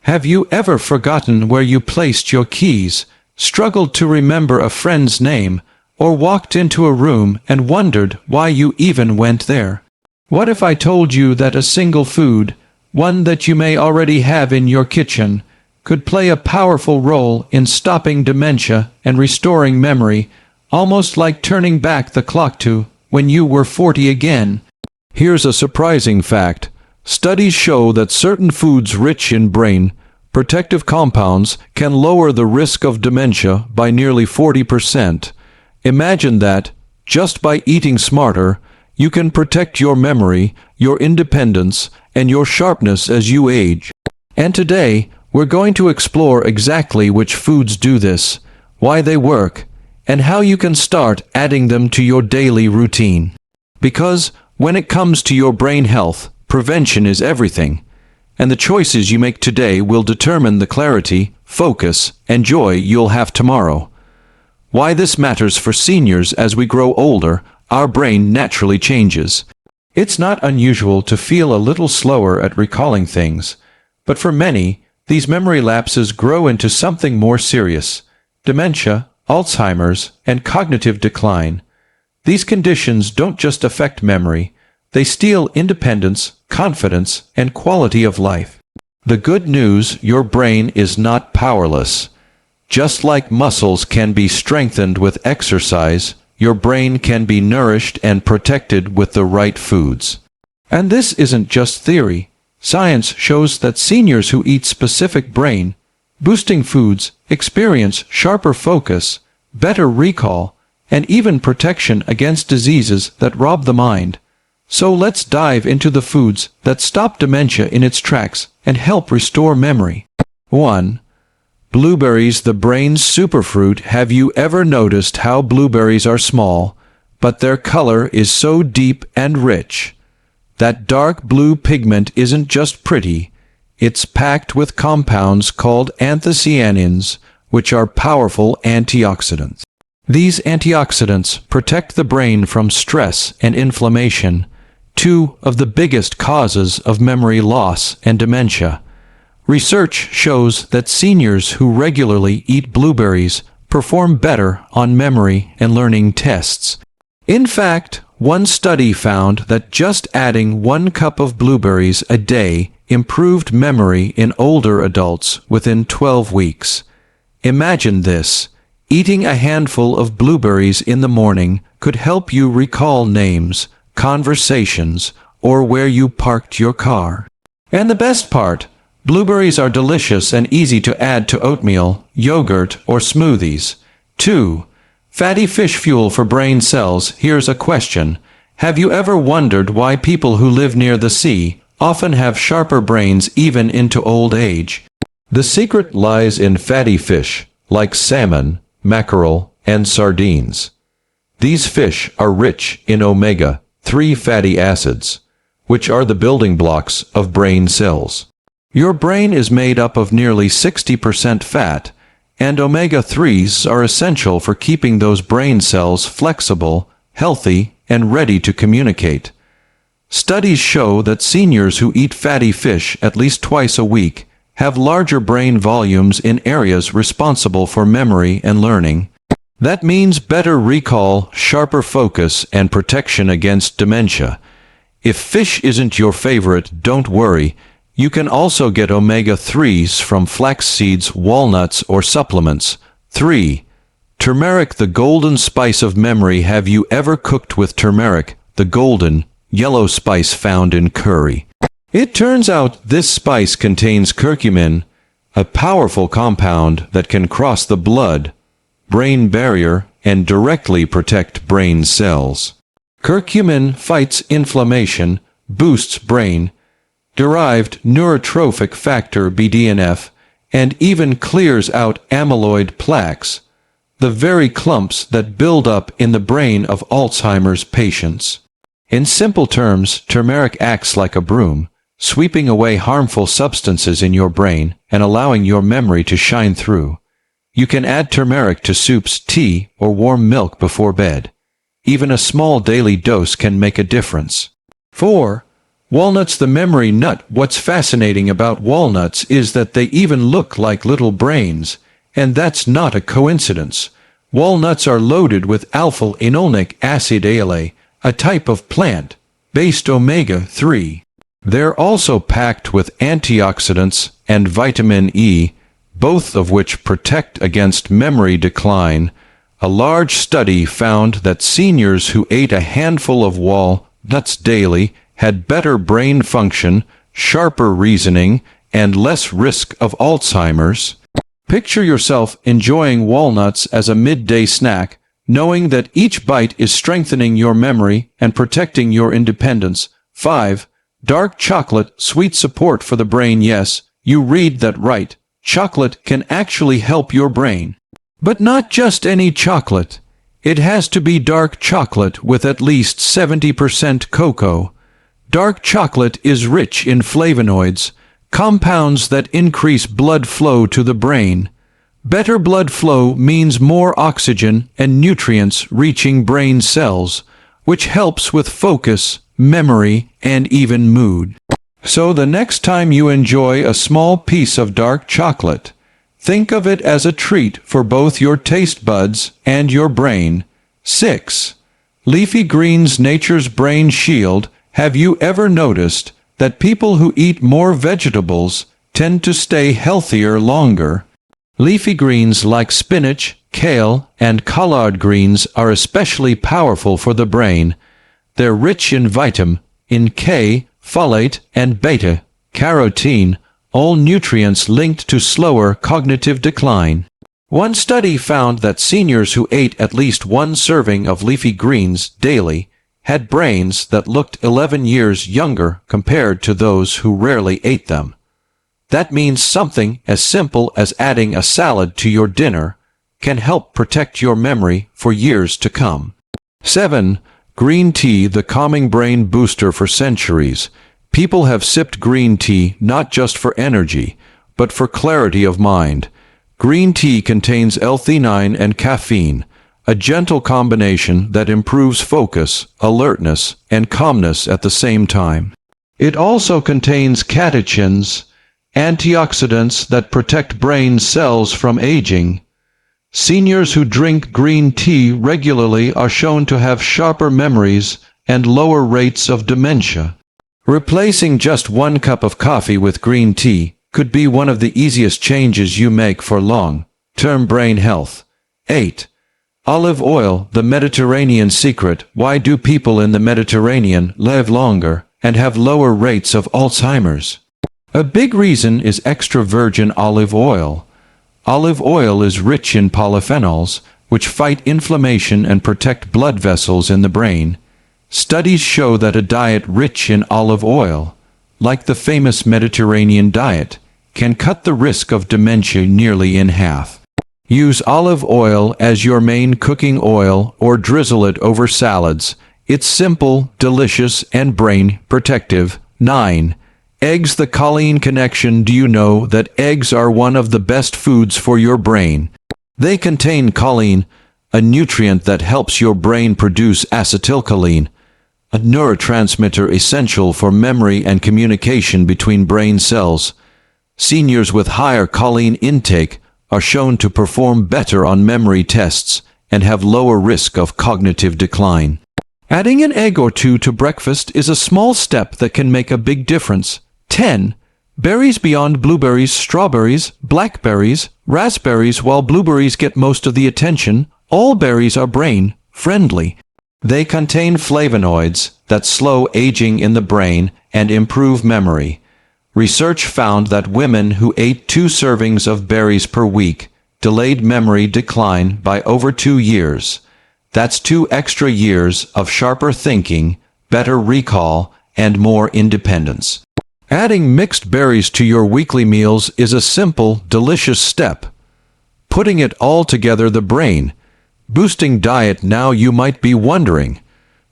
Have you ever forgotten where you placed your keys, struggled to remember a friend's name, or walked into a room and wondered why you even went there? What if I told you that a single food, one that you may already have in your kitchen, could play a powerful role in stopping dementia and restoring memory, almost like turning back the clock to when you were 40 again? Here's a surprising fact. Studies show that certain foods rich in brain protective compounds can lower the risk of dementia by nearly 40%. Imagine that, just by eating smarter, you can protect your memory, your independence, and your sharpness as you age. And today, we're going to explore exactly which foods do this, why they work, and how you can start adding them to your daily routine. Because when it comes to your brain health, prevention is everything, and the choices you make today will determine the clarity, focus, and joy you'll have tomorrow. Why this matters for seniors: as we grow older, our brain naturally changes. It's not unusual to feel a little slower at recalling things, but for many, these memory lapses grow into something more serious: dementia, Alzheimer's, and cognitive decline. These conditions don't just affect memory, they steal independence, confidence, and quality of life. The good news: your brain is not powerless. Just like muscles can be strengthened with exercise, your brain can be nourished and protected with the right foods. And this isn't just theory. Science shows that seniors who eat specific brain-boosting foods experience sharper focus, better recall, and even protection against diseases that rob the mind. So let's dive into the foods that stop dementia in its tracks and help restore memory. 1. Blueberries, the brain's superfruit. Have you ever noticed how blueberries are small, but their color is so deep and rich? That dark blue pigment isn't just pretty, it's packed with compounds called anthocyanins, which are powerful antioxidants. These antioxidants protect the brain from stress and inflammation, two of the biggest causes of memory loss and dementia. Research shows that seniors who regularly eat blueberries perform better on memory and learning tests. In fact, one study found that just adding 1 cup of blueberries a day improved memory in older adults within 12 weeks. Imagine this: eating a handful of blueberries in the morning could help you recall names, conversations, or where you parked your car. And the best part, blueberries are delicious and easy to add to oatmeal, yogurt, or smoothies. 2. Fatty fish fuel for brain cells. Here's a question. Have you ever wondered why people who live near the sea often have sharper brains even into old age? The secret lies in fatty fish, like salmon, mackerel, and sardines. These fish are rich in omega-3 fatty acids, which are the building blocks of brain cells. Your brain is made up of nearly 60% fat, and omega-3s are essential for keeping those brain cells flexible, healthy, and ready to communicate. Studies show that seniors who eat fatty fish at least twice a week have larger brain volumes in areas responsible for memory and learning. That means better recall, sharper focus, and protection against dementia. If fish isn't your favorite, don't worry. You can also get omega-3s from flax seeds, walnuts, or supplements. 3. Turmeric, the golden spice of memory. Have you ever cooked with turmeric, the golden, yellow spice found in curry? It turns out this spice contains curcumin, a powerful compound that can cross the blood-brain barrier and directly protect brain cells. Curcumin fights inflammation, boosts brain-derived neurotrophic factor BDNF, and even clears out amyloid plaques, the very clumps that build up in the brain of Alzheimer's patients. In simple terms, turmeric acts like a broom, sweeping away harmful substances in your brain and allowing your memory to shine through. You can add turmeric to soups, tea, or warm milk before bed. Even a small daily dose can make a difference. 4. Walnuts, the memory nut. What's fascinating about walnuts is that they even look like little brains, and that's not a coincidence. Walnuts are loaded with alpha-linolenic acid ALA, a type of plant-based omega-3. They're also packed with antioxidants and vitamin E, both of which protect against memory decline. A large study found that seniors who ate a handful of walnuts daily had better brain function, sharper reasoning, and less risk of Alzheimer's. Picture yourself enjoying walnuts as a midday snack, knowing that each bite is strengthening your memory and protecting your independence. 5. Dark chocolate, sweet support for the brain. Yes, you read that right. Chocolate can actually help your brain. But not just any chocolate. It has to be dark chocolate with at least 70% cocoa. Dark chocolate is rich in flavonoids, compounds that increase blood flow to the brain. Better blood flow means more oxygen and nutrients reaching brain cells, which helps with focus, memory, and even mood. So the next time you enjoy a small piece of dark chocolate, think of it as a treat for both your taste buds and your brain. 6. Leafy greens, nature's brain shield. Have you ever noticed that people who eat more vegetables tend to stay healthier longer? Leafy greens like spinach, kale, and collard greens are especially powerful for the brain. They're rich in vitamin K, folate, and beta-carotene, all nutrients linked to slower cognitive decline. One study found that seniors who ate at least one serving of leafy greens daily had brains that looked 11 years younger compared to those who rarely ate them. That means something as simple as adding a salad to your dinner can help protect your memory for years to come. 7. Green tea, the calming brain booster. For centuries, people have sipped green tea not just for energy, but for clarity of mind. Green tea contains L-theanine and caffeine, a gentle combination that improves focus, alertness, and calmness at the same time. It also contains catechins, antioxidants that protect brain cells from aging. Seniors who drink green tea regularly are shown to have sharper memories and lower rates of dementia. Replacing just 1 cup of coffee with green tea could be one of the easiest changes you make for long-term brain health. 8. Olive oil, the Mediterranean secret. Why do people in the Mediterranean live longer and have lower rates of Alzheimer's? A big reason is extra virgin olive oil. Olive oil is rich in polyphenols, which fight inflammation and protect blood vessels in the brain. Studies show that a diet rich in olive oil, like the famous Mediterranean diet, can cut the risk of dementia nearly in half. Use olive oil as your main cooking oil or drizzle it over salads. It's simple, delicious, and brain protective. 9. Eggs, the choline connection. Do you know that eggs are one of the best foods for your brain? They contain choline, a nutrient that helps your brain produce acetylcholine, a neurotransmitter essential for memory and communication between brain cells. Seniors with higher choline intake are shown to perform better on memory tests and have lower risk of cognitive decline. Adding an egg or two to breakfast is a small step that can make a big difference. 10. Berries beyond blueberries, strawberries, blackberries, raspberries. While blueberries get most of the attention, all berries are brain-friendly. They contain flavonoids that slow aging in the brain and improve memory. Research found that women who ate 2 servings of berries per week delayed memory decline by over 2 years. That's 2 extra years of sharper thinking, better recall, and more independence. Adding mixed berries to your weekly meals is a simple, delicious step. Putting it all together, the brain boosting diet. Now you might be wondering,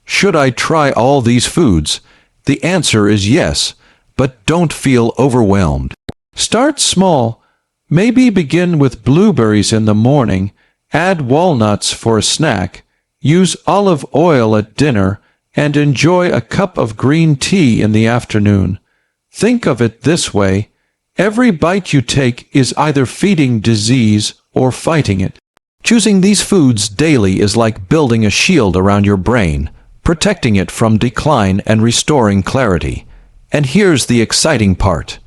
should I try all these foods? The answer is yes, but don't feel overwhelmed. Start small. Maybe begin with blueberries in the morning, add walnuts for a snack, use olive oil at dinner, and enjoy a cup of green tea in the afternoon. Think of it this way: every bite you take is either feeding disease or fighting it. Choosing these foods daily is like building a shield around your brain, protecting it from decline and restoring clarity. And here's the exciting part: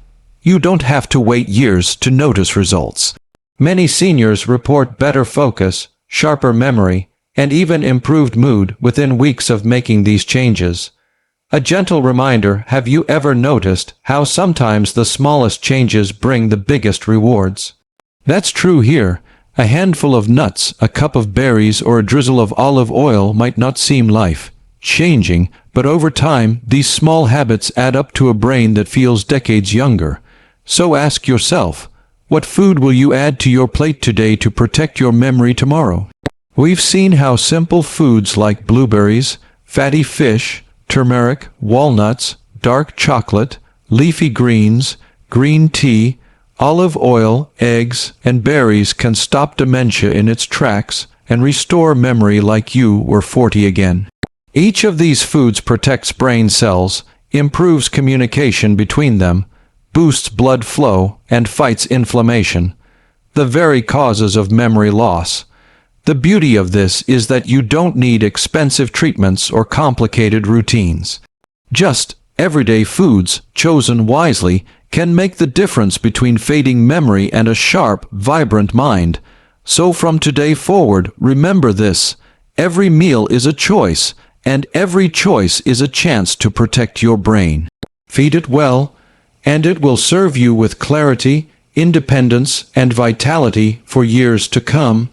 you don't have to wait years to notice results. Many seniors report better focus, sharper memory, and even improved mood within weeks of making these changes. A gentle reminder: have you ever noticed how sometimes the smallest changes bring the biggest rewards? That's true here. A handful of nuts, a cup of berries, or a drizzle of olive oil might not seem life-changing, but over time, these small habits add up to a brain that feels decades younger. So ask yourself, what food will you add to your plate today to protect your memory tomorrow? We've seen how simple foods like blueberries, fatty fish, turmeric, walnuts, dark chocolate, leafy greens, green tea, olive oil, eggs, and berries can stop dementia in its tracks and restore memory like you were 40 again. Each of these foods protects brain cells, improves communication between them, boosts blood flow, and fights inflammation, the very causes of memory loss. The beauty of this is that you don't need expensive treatments or complicated routines. Just everyday foods, chosen wisely, can make the difference between fading memory and a sharp, vibrant mind. So from today forward, remember this: every meal is a choice, and every choice is a chance to protect your brain. Feed it well, and it will serve you with clarity, independence, and vitality for years to come.